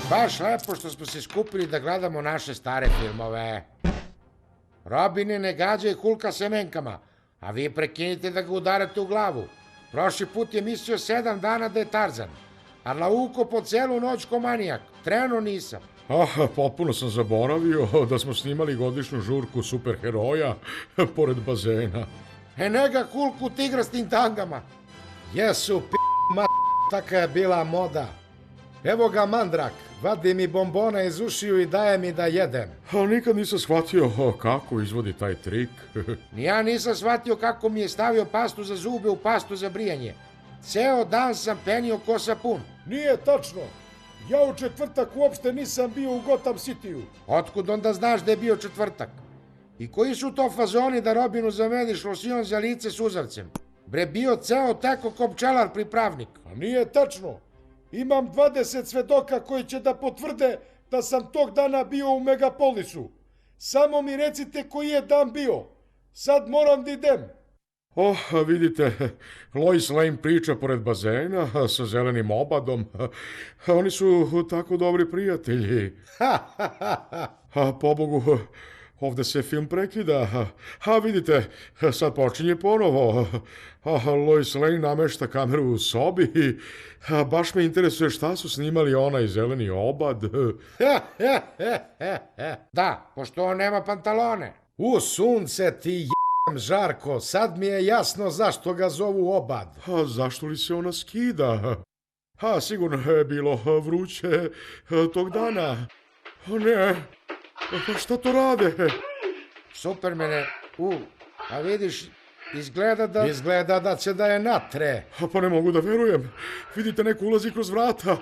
Baš lepo što smo se skupili da gledamo naše stare filmove. Robine ne gađa i Hulka semenkama, a vi prekinite da ga udarate u glavu. Prošli put je mislio 7 dana da je Tarzan, a lauko po celu noć ko manijak. Treno nisam. Potpuno sam zaboravio da smo snimali godišnju žurku superheroja pored bazena. Nega Hulk u tigrastim tangama. Jesu, taka je bila moda. Evo ga Mandrak, vadi mi bombona iz ušiju i daje mi da jedem. Nikad nisam shvatio kako izvodi taj trik. Ni ja nisam shvatio kako mi je stavio pastu za zube u pastu za brijanje. Ceo dan sam penio ko sapun. Nije tačno. Ja u četvrtak uopšte nisam bio u Gotham City-u. Otkud onda znaš da je bio četvrtak? I koji su to fazoni da Robinu zameniš losion za lice suzavcem? Bre, bio ceo teko ko pčelar pripravnik. A nije tačno. Imam 20 svedoka koji će da potvrde da sam tog dana bio u Megapolisu. Samo mi recite koji je dan bio. Sad moram da idem. Vidite, Lois Lane priča pored bazena sa zelenim obadom. Oni su tako dobri prijatelji. Pobogu, ovde se film prekida. Vidite, sad počinje ponovo. Lois Lane namešta kameru u sobi. Baš me interesuje šta su snimali ona i zeleni obad. Da, pošto on nema pantalone. U sunce ti Žarko, sad mi je jasno zašto ga zovu obad. Zašto li se ona skida? Sigurno je bilo vruće tog dana. Ne, šta to rade? Supermene, a vidiš, izgleda da će da je natre. Pa ne mogu da verujem. Vidite, neko ulazi kroz vrata.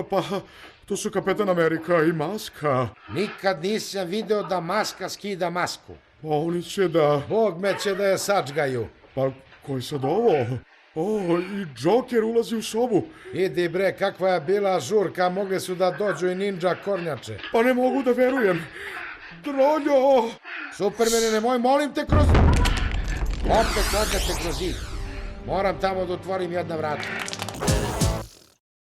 Pa, to su Kapetan Amerika i Maska. Nikad nisam video da Maska skida masku. Pa oni će da... Bog me će da je sačgaju. Pa, koji sad ovo? I Joker ulazi u sobu. Idi bre, kakva je bila žurka, mogli su da dođu i ninja kornjače. Pa ne mogu da verujem. Droljo! Supermene, nemoj, molim te kroz... Opet odete kroz zid. Moram tamo da otvorim jedna vrata.